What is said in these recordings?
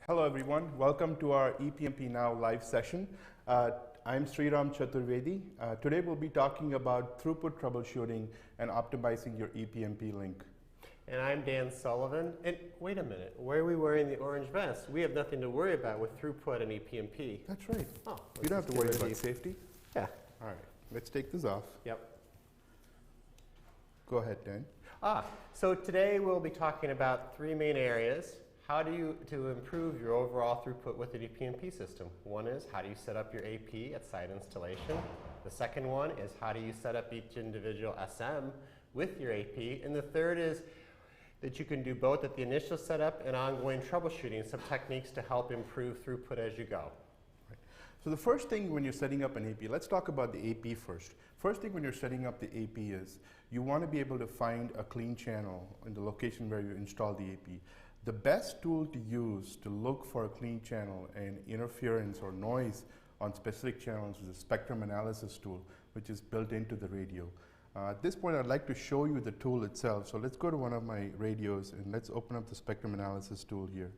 Hello everyone, welcome to our ePMP Now live session. I'm Sriram Chaturvedi. Today we'll be talking about throughput troubleshooting and optimizing your ePMP link. And I'm Dan Sullivan. And wait a minute, why are we wearing the orange vest? We have nothing to worry about with throughput and ePMP. That's right. Oh, You don't have to worry about safety. Yeah. All right, let's take this off. Yep. Go ahead, Dan. So today we'll be talking about three main areas. How do you improve your overall throughput with an ePMP system? One is how do you set up your AP at site installation? The second one is how do you set up each individual SM with your AP? And the third is that you can do both at the initial setup and ongoing troubleshooting, some techniques to help improve throughput as you go. Right. So the first thing when you're setting up an AP, let's talk about the AP first. First thing when you're setting up the AP is you want to be able to find a clean channel in the location where you install the AP. The best tool to use to look for a clean channel and interference or noise on specific channels is a spectrum analysis tool, which is built into the radio. At this point, I'd like to show you the tool itself. So let's go to one of my radios and let's open up the spectrum analysis tool here.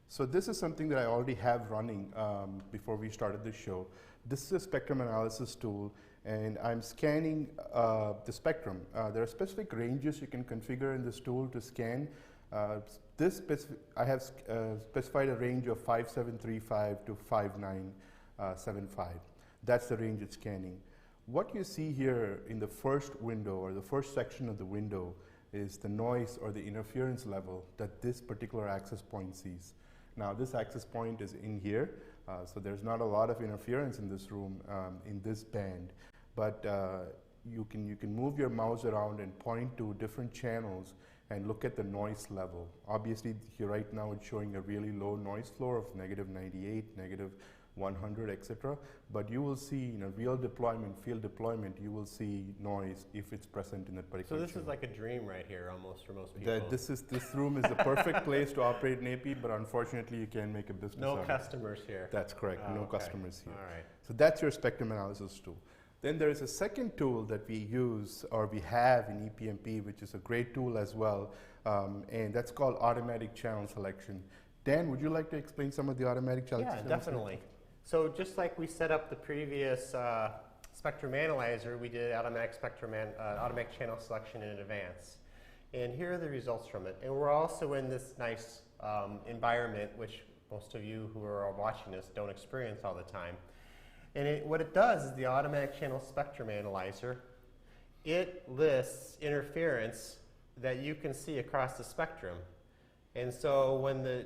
So this is something that I already have running before we started the show. This is a spectrum analysis tool, and I'm scanning the spectrum. There are specific ranges you can configure in this tool to scan. I have specified a range of 5735 to 5975. That's the range it's scanning. What you see here in the first window or the first section of the window is the noise or the interference level that this particular access point sees. Now this access point is in here, so there's not a lot of interference in this room, in this band, but you can move your mouse around and point to different channels and look at the noise level. Obviously here right now it's showing a really low noise floor of -98, -100, etc. But you will see in a real deployment, field deployment, you will see noise if it's present in that particular So this channel. is like a dream right here almost for most people. This room is the perfect place to operate an AP, but unfortunately you can't make a business out of it. No customers here. That's correct, no okay. customers here. All right. So that's your spectrum analysis tool. Then there is a second tool that we use or we have in ePMP, which is a great tool as well, and that's called automatic channel selection. Dan, would you like to explain some of the automatic channel selection? Yeah, definitely. So just like we set up the previous spectrum analyzer, we did automatic channel selection in advance. And here are the results from it. And we're also in this nice environment, which most of you who are watching this don't experience all the time. And what it does is the automatic channel spectrum analyzer, it lists interference that you can see across the spectrum. And so when the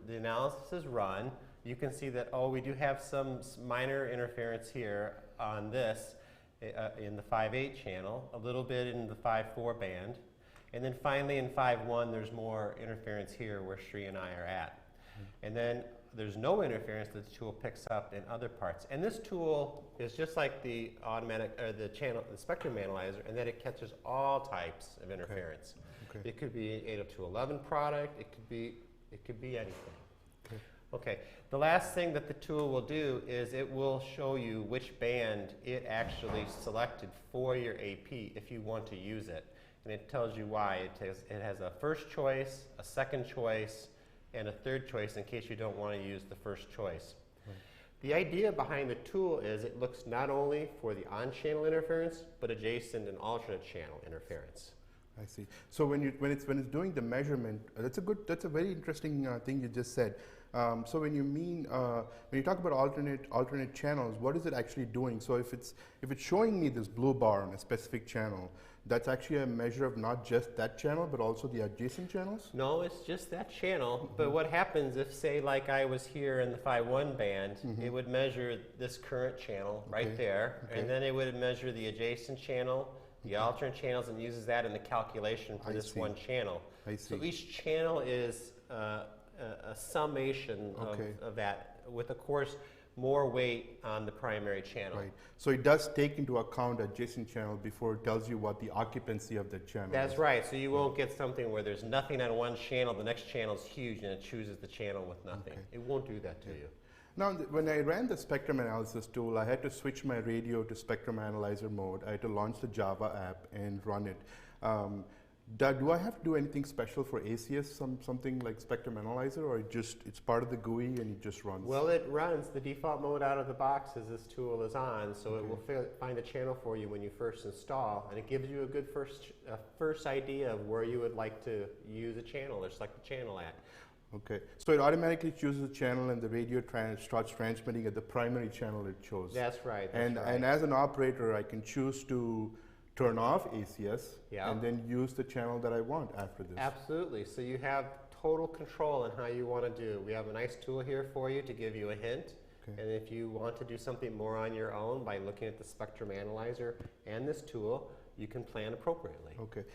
analysis is run, you can see that, oh, we do have some minor interference here on this in the 5.8 channel, a little bit in the 5.4 band, and then finally in 5.1 there's more interference here where Sri and I are at. And then there's no interference that the tool picks up in other parts. And this tool is just like the the spectrum analyzer, in that it catches all types of interference. Okay. It could be an 802.11 product, it could be anything. Okay, the last thing that the tool will do is it will show you which band it actually selected for your AP if you want to use it. And it tells you why. It has a first choice, a second choice, and a third choice in case you don't want to use the first choice. Right. The idea behind the tool is it looks not only for the on-channel interference, but adjacent and alternate channel interference. I see. So when it's doing the measurement, that's a very interesting thing you just said. So when you talk about alternate channels, what is it actually doing? So if it's showing me this blue bar on a specific channel, that's actually a measure of not just that channel, but also the adjacent channels? No, it's just that channel. But what happens if, say, like I was here in the 5.1 band, it would measure this current channel right there, and then it would measure the adjacent channel, the alternate channels, and uses that in the calculation for this one channel. I see. So each channel is a summation of that, with, of course, more weight on the primary channel. Right. So it does take into account adjacent channel before it tells you what the occupancy of the channel is. That's right. So you won't get something where there's nothing on one channel, the next channel is huge, and it chooses the channel with nothing. Okay. It won't do that to you. Now, when I ran the spectrum analysis tool, I had to switch my radio to spectrum analyzer mode. I had to launch the Java app and run it. Do I have to do anything special for ACS, something like Spectrum Analyzer, or it's part of the GUI and it just runs? Well, it runs. The default mode out of the box as this tool is on, so it will find a channel for you when you first install, and it gives you a good first idea of where you would like to use a channel or select the channel at. Okay, so it automatically chooses a channel and the radio starts transmitting at the primary channel it chose. That's right. And as an operator, I can choose to turn off ACS and then use the channel that I want after this. Absolutely. So you have total control on how you want to do. We have a nice tool here for you to give you a hint. Okay. And if you want to do something more on your own by looking at the Spectrum Analyzer and this tool, you can plan appropriately. Okay.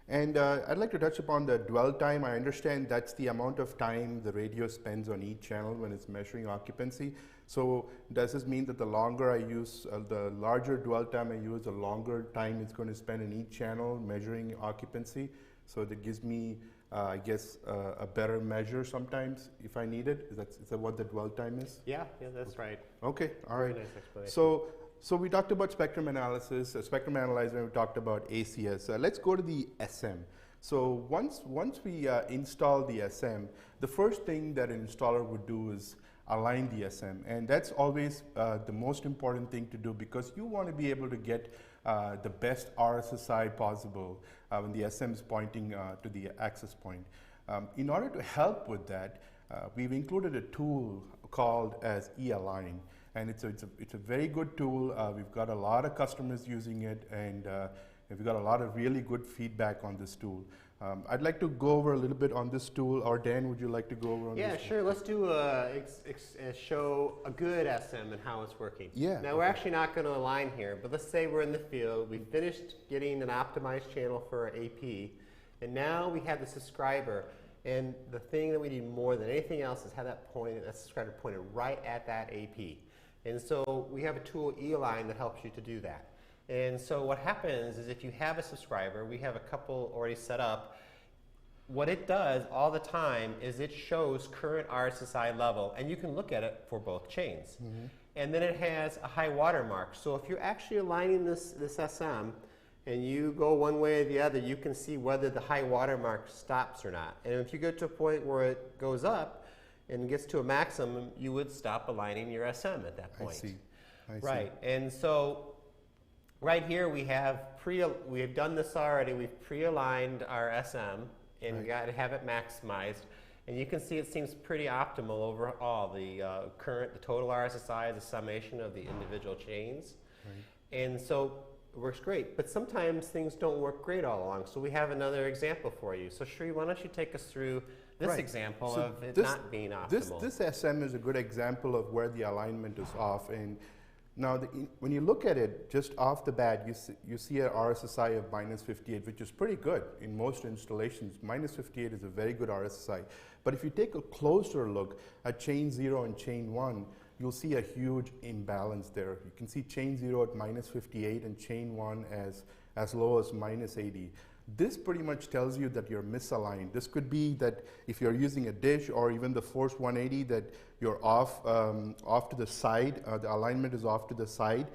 And I'd like to touch upon the dwell time. I understand that's the amount of time the radio spends on each channel when it's measuring occupancy. So does this mean that the longer I use, the larger dwell time I use, the longer time it's going to spend in each channel measuring occupancy? So that gives me, I guess, a better measure sometimes if I need it. Is that what the dwell time is? Yeah, that's right. Okay, all right. Very nice explanation. So we talked about spectrum analysis, Spectrum Analyzer, and we talked about ACS. Let's go to the SM. So once we install the SM, the first thing that an installer would do is align the SM. And that's always the most important thing to do, because you want to be able to get the best RSSI possible when the SM is pointing to the access point. In order to help with that, we've included a tool called as eAlign. And it's a very good tool. We've got a lot of customers using it, and we've got a lot of really good feedback on this tool. I'd like to go over a little bit on this tool. Or Dan, would you like to go over on this? Yeah, sure. Let's do show a good SM and how it's working. Yeah. Now, we're actually not going to align here, but let's say we're in the field. We finished getting an optimized channel for our AP, and now we have the subscriber. And the thing that we need more than anything else is have that subscriber pointed right at that AP. And so we have a tool, eAlign, that helps you to do that. And so what happens is if you have a subscriber, we have a couple already set up, what it does all the time is it shows current RSSI level, and you can look at it for both chains. Mm-hmm. And then it has a high water mark. So if you're actually aligning this SM, and you go one way or the other, you can see whether the high water mark stops or not. And if you get to a point where it goes up, and gets to a maximum, you would stop aligning your SM at that point. I see. Right, and so right here we have done this already. We've pre-aligned our SM and got to have it maximized. And you can see it seems pretty optimal overall. The total RSSI is a summation of the individual chains. Right. And so it works great, but sometimes things don't work great all along. So we have another example for you. So Sri, why don't you take us through this example of it not being optimal. This SM is a good example of where the alignment is off. And now, when you look at it just off the bat, you see an RSSI of -58, which is pretty good in most installations. -58 is a very good RSSI. But if you take a closer look at chain 0 and chain 1, you'll see a huge imbalance there. You can see chain 0 at -58 and chain 1 as low as -80. This pretty much tells you that you're misaligned. This could be that if you're using a dish or even the Force 180, that you're off to the side. The alignment is off to the side.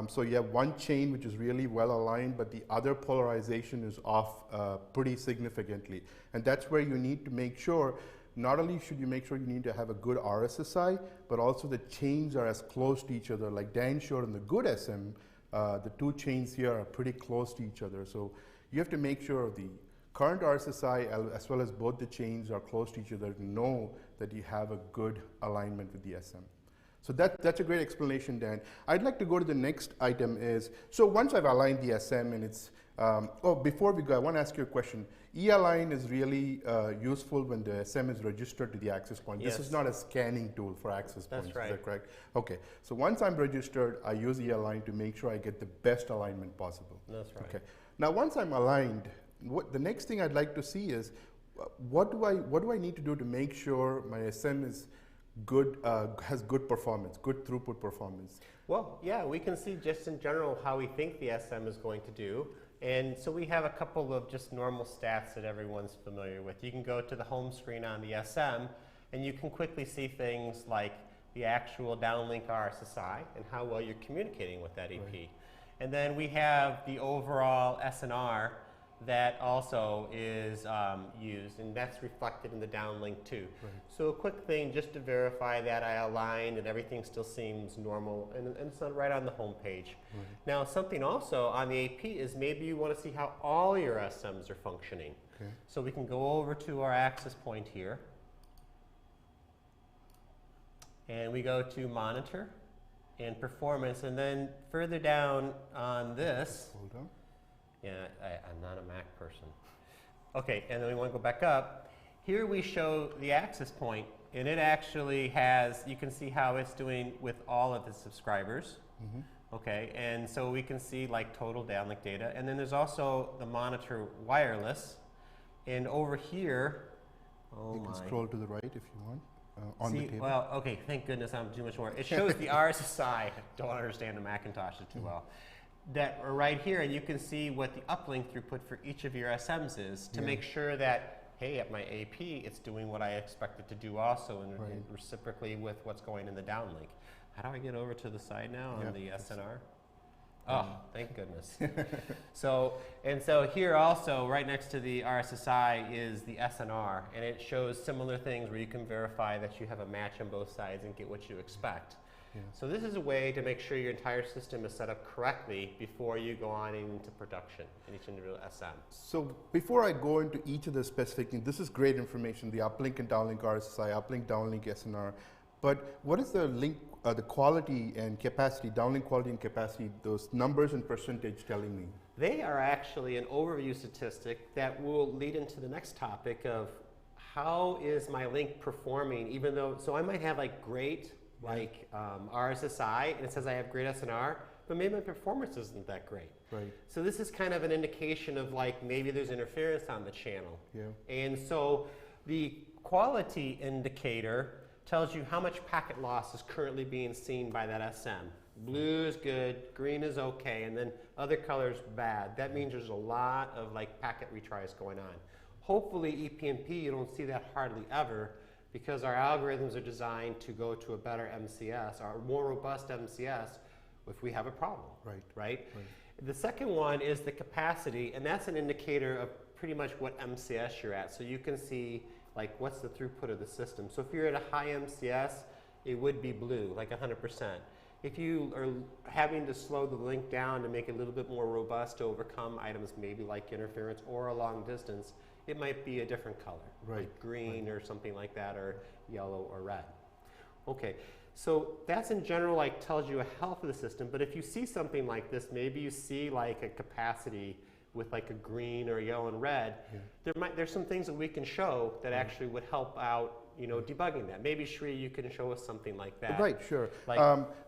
So you have one chain which is really well aligned, but the other polarization is off pretty significantly. And that's where you need to make sure, not only should you make sure you need to have a good RSSI, but also the chains are as close to each other. Like Dan showed in the good SM, the two chains here are pretty close to each other. So you have to make sure the current RSSI as well as both the chains are close to each other to know that you have a good alignment with the SM. So that's a great explanation, Dan. I'd like to go to the next item is, so once I've aligned the SM and it's, before we go, I want to ask you a question. eAlign is really useful when the SM is registered to the access point. Yes. This is not a scanning tool for access points. That's right. Is that correct? Okay. So once I'm registered, I use eAlign to make sure I get the best alignment possible. That's right. Okay. Now, once I'm aligned, the next thing I'd like to see is what do I need to do to make sure my SM is good, has good performance, good throughput performance? Well, yeah, we can see just in general how we think the SM is going to do. And so we have a couple of just normal stats that everyone's familiar with. You can go to the home screen on the SM, and you can quickly see things like the actual downlink RSSI and how well you're communicating with that EP. Right. And then we have the overall SNR, that also is used, and that's reflected in the downlink too. Right. So a quick thing just to verify that I aligned and everything still seems normal, and it's right on the home page. Right. Now something also on the AP is maybe you want to see how all your SMs are functioning. Okay. So we can go over to our access point here, and we go to monitor and performance, and then further down on this, Hold on. yeah, I'm not a Mac person. Okay, and then we want to go back up. Here we show the access point, and it actually has, you can see how it's doing with all of the subscribers. Mm-hmm. Okay, and so we can see like total downlink data, and then there's also the monitor wireless, and over here, oh You can my. scroll to the right if you want. On the table. Well, okay, thank goodness I'm too much more. It shows the RSSI. I don't understand the Macintosh too well. That are right here, and you can see what the uplink throughput for each of your SMs is to make sure that, hey, at my AP, it's doing what I expect it to do also, and reciprocally with what's going in the downlink. How do I get over to the side now on the SNR? Oh, thank goodness. So here also, right next to the RSSI is the SNR, and it shows similar things where you can verify that you have a match on both sides and get what you expect. Yeah. So this is a way to make sure your entire system is set up correctly before you go on into production in each individual SM. So before I go into each of the specific things, this is great information, the uplink and downlink RSSI, uplink, downlink SNR. But what is the link, the quality and capacity, downlink quality and capacity, those numbers and percentage telling me? They are actually an overview statistic that will lead into the next topic of how is my link performing, even though, so I might have like great RSSI, and it says I have great SNR, but maybe my performance isn't that great. Right. So this is kind of an indication of like maybe there's interference on the channel. Yeah. And so the quality indicator tells you how much packet loss is currently being seen by that SM. Blue is good, green is okay, and then other colors bad. That means there's a lot of like packet retries going on. Hopefully ePMP, you don't see that hardly ever, because our algorithms are designed to go to a better MCS, or more robust MCS, if we have a problem. Right? The second one is the capacity, and that's an indicator of pretty much what MCS you're at. So you can see like what's the throughput of the system. So if you're at a high MCS, it would be blue, like 100%. If you are having to slow the link down to make it a little bit more robust to overcome items maybe like interference or a long distance, it might be a different color, like green or something like that, or yellow or red. Okay, so that's in general like tells you a health of the system, but if you see something like this, maybe you see like a capacity with like a green or yellow and red, there's some things that we can show that actually would help out, you know, debugging that. Maybe Shri, you can show us something like that. Right, sure. Like,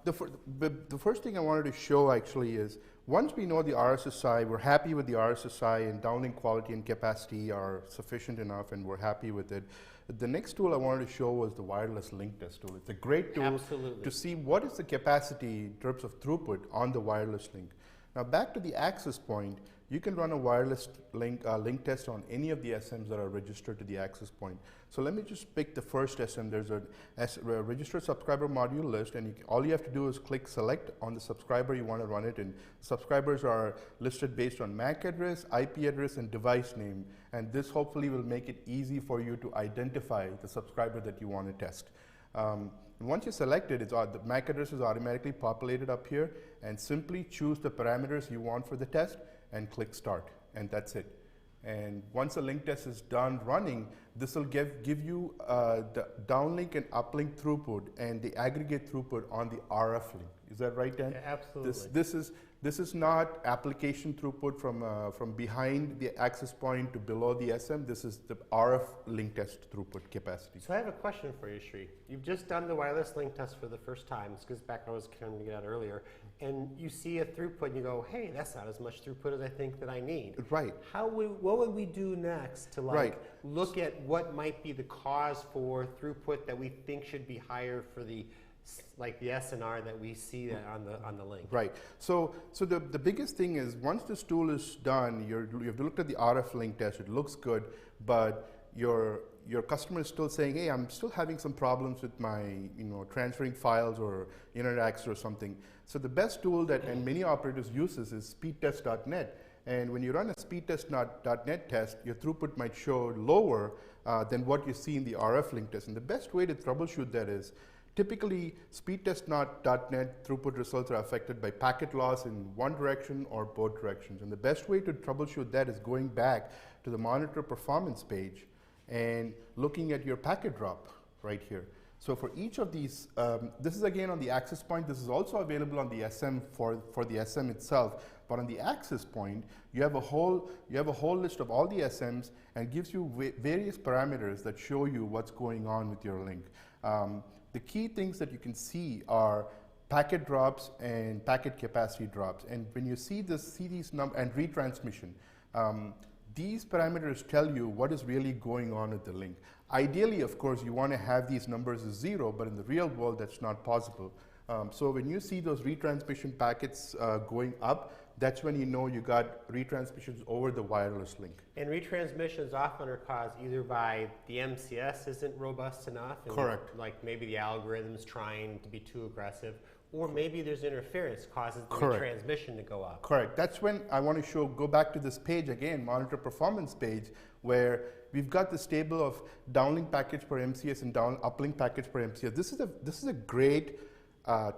The first thing I wanted to show actually is, once we know the RSSI, we're happy with the RSSI, and downlink quality and capacity are sufficient enough, and we're happy with it. The next tool I wanted to show was the wireless link test tool. It's a great tool to see what is the capacity in terms of throughput on the wireless link. Now back to the access point, you can run a wireless link test on any of the SMs that are registered to the access point. So let me just pick the first SM. There's a registered subscriber module list, and all you have to do is click select on the subscriber you want to run it in. Subscribers are listed based on MAC address, IP address, and device name, and this hopefully will make it easy for you to identify the subscriber that you want to test. Once you select it, the MAC address is automatically populated up here, and simply choose the parameters you want for the test and click start, and that's it. And once the link test is done running, this will give you the downlink and uplink throughput and the aggregate throughput on the RF link. Is that right, Dan? Yeah, absolutely. This is not application throughput from behind the access point to below the SM. This is the RF link test throughput capacity. So I have a question for you, Shri. You've just done the wireless link test for the first time. This goes back to what I was trying to get at earlier. And you see a throughput and you go, hey, that's not as much throughput as I think that I need. Right. What would we do next to look at what might be the cause for throughput that we think should be higher for the SNR that we see that on the link? Right. So the biggest thing is, once this tool is done, you have to look at the RF link test. It looks good, but your customer is still saying, hey, I'm still having some problems with my transferring files or internet access or something. So the best tool that and many operators uses is speedtest.net. And when you run a speedtest.net test, your throughput might show lower than what you see in the RF link test. And the best way to troubleshoot that is, typically speedtest.net throughput results are affected by packet loss in one direction or both directions. And the best way to troubleshoot that is going back to the monitor performance page and looking at your packet drop right here. So for each of these, this is again on the access point. This is also available on the SM for the SM itself. But on the access point, you have a whole list of all the SMs and gives you various parameters that show you what's going on with your link. The key things that you can see are packet drops and packet capacity drops. And when you see these numbers and retransmission, these parameters tell you what is really going on with the link. Ideally, of course, you want to have these numbers as 0, but in the real world, that's not possible. So when you see those retransmission packets going up, that's when you know you got retransmissions over the wireless link. And retransmissions often are caused either by the MCS isn't robust enough. Correct. Like maybe the algorithm's trying to be too aggressive, or maybe there's interference causes the Correct. retransmission to go up. Correct. That's when I want to go back to this page again, monitor performance page, where we've got this table of downlink package per MCS and uplink package per MCS. This is a great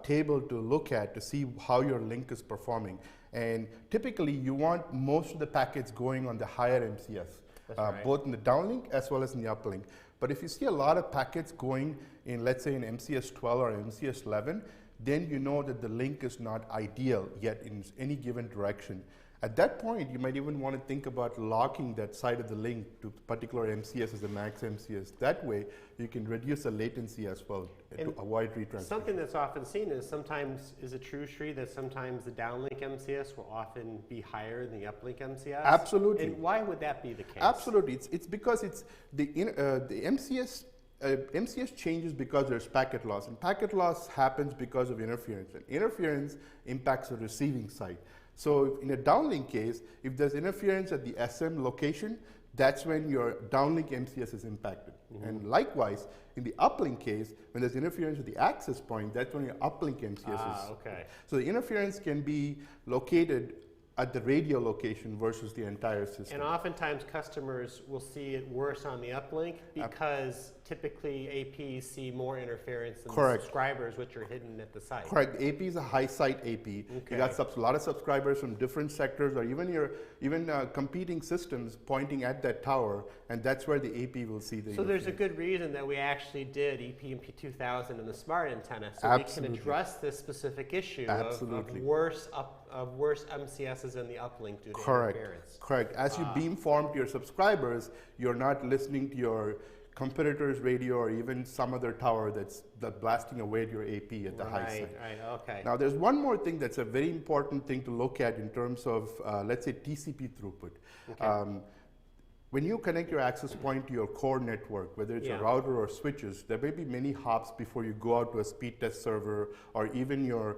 table to look at to see how your link is performing. And typically, you want most of the packets going on the higher MCS, right. both in the downlink as well as in the uplink. But if you see a lot of packets going in, let's say, in MCS 12 or MCS 11, then you know that the link is not ideal yet in any given direction. At that point, you might even want to think about locking that side of the link to particular MCS as the max MCS. That way, you can reduce the latency as well to avoid retransmission. Something that's often seen is sometimes, is it true, Sri, that sometimes the downlink MCS will often be higher than the uplink MCS? Absolutely. And why would that be the case? Absolutely. It's because it's the MCS. MCS changes because there's packet loss, and packet loss happens because of interference, and interference impacts the receiving side. So in a downlink case, if there's interference at the SM location, that's when your downlink MCS is impacted. Mm-hmm. And likewise, in the uplink case, when there's interference at the access point, that's when your uplink MCS is. Okay. So the interference can be located at the radio location versus the entire system. And oftentimes customers will see it worse on the uplink because typically APs see more interference than the subscribers, which are hidden at the site. Correct. AP is a high site AP. Okay. You got a lot of subscribers from different sectors, or even competing systems pointing at that tower, and that's where the AP will see the. So there's a good reason that we actually did ePMP 2000 in the smart antenna, so Absolutely. we can address this specific issue Absolutely. of worse MCSs in the uplink due to interference. Correct. As you beamform to your subscribers, you're not listening to your competitor's radio or even some other tower that's blasting away your AP at the high side. Right, okay. Now there's one more thing that's a very important thing to look at in terms of, let's say, TCP throughput. Okay. When you connect your access point to your core network, whether it's a router or switches, there may be many hops before you go out to a speed test server or even your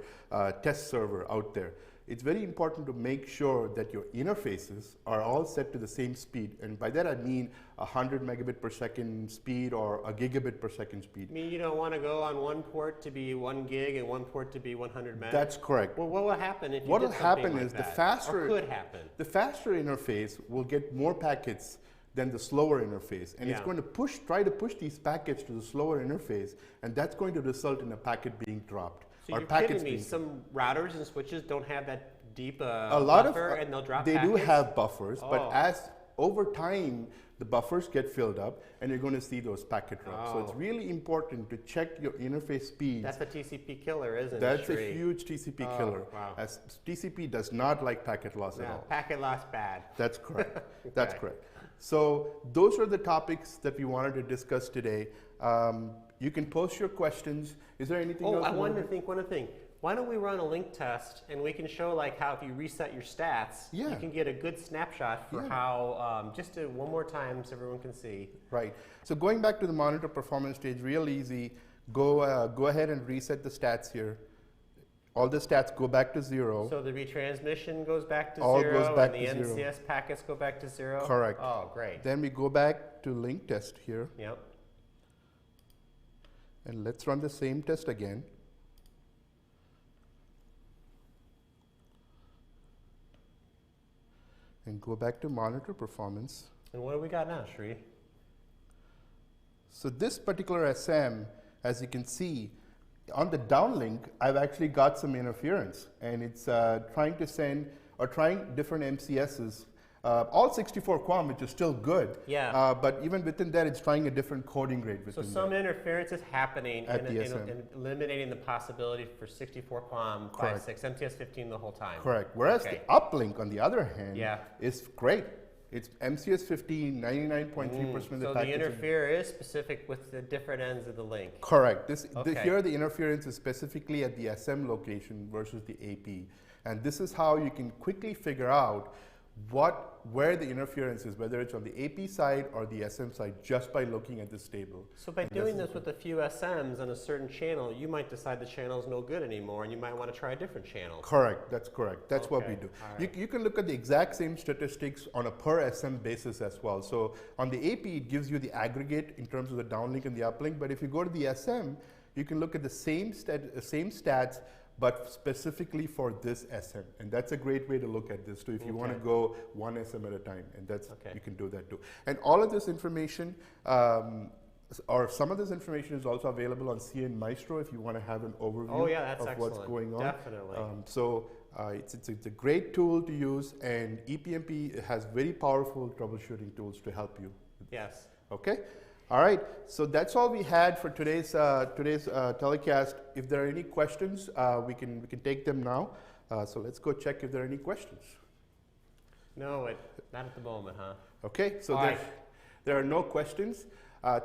test server out there. It's very important to make sure that your interfaces are all set to the same speed. And by that I mean 100 megabit per second speed or a gigabit per second speed. You mean you don't want to go on one port to be 1 gig and one port to be 100 meg? That's correct. Well, what will happen if you what did will something happen like is that? the faster, or could happen. The faster interface will get more packets than the slower interface. And it's going to try to push these packets to the slower interface, and that's going to result in a packet being dropped. So you're kidding me, some routers and switches don't have that deep buffer and they'll drop packets? They do have buffers, but as over time, the buffers get filled up and you're going to see those packet drops. So it's really important to check your interface speeds. That's a TCP killer, isn't it? That's a huge TCP killer. Wow. As TCP does not like packet loss at all. Packet loss bad. That's correct. That's correct. So those are the topics that we wanted to discuss today. You can post your questions. Is there anything else? I wanted to think one other thing. Why don't we run a link test and we can show like how if you reset your stats, you can get a good snapshot for how, just one more time so everyone can see. Right. So going back to the monitor performance stage, real easy. Go ahead and reset the stats here. All the stats go back to 0. So the retransmission goes back to all 0 goes back and the to MCS 0. packets go back to 0? Correct. Oh, great. Then we go back to link test here. Yep. And let's run the same test again. and go back to monitor performance. And what do we got now, Sri? So this particular SM, as you can see, on the downlink, I've actually got some interference, and it's trying to send or trying different MCSs, all 64 QAM, which is still good. Yeah. But even within that, it's trying a different coding rate. So some interference is happening At and the SM. eliminating the possibility for 64 QAM, Correct. 5.6, MTS-15 the whole time. Correct. Whereas Okay. the uplink, on the other hand, Yeah. is great. It's MCS-15, 99.3% of the So the packets. interfere is specific with the different ends of the link. Correct. Okay. Here the interference is specifically at the SM location versus the AP. And this is how you can quickly figure out where the interference is, whether it's on the AP side or the SM side, just by looking at this table. So by doing this with a few SMs on a certain channel, you might decide the channel is no good anymore and you might want to try a different channel. Correct. That's correct. That's what we Okay. do. All right. You can look at the exact same statistics on a per SM basis as well. So on the AP, it gives you the aggregate in terms of the downlink and the uplink. But if you go to the SM, you can look at the same stats, but specifically for this SM. And that's a great way to look at this too, if you want to go one SM at a time. And that's you can do that too. And all of this information, or some of this information is also available on CN Maestro if you want to have an overview of what's going on. Definitely. It's a great tool to use, and ePMP has very powerful troubleshooting tools to help you. Yes. Okay? All right, so that's all we had for today's telecast. If there are any questions, we can take them now. So let's go check if there are any questions. No, not at the moment, huh? Okay, so All right. there are no questions.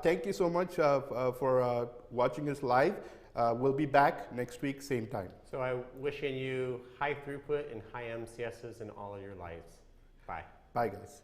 Thank you so much for watching us live. We'll be back next week, same time. So I'm wishing you high throughput and high MCSs in all of your lives. Bye. Bye, guys.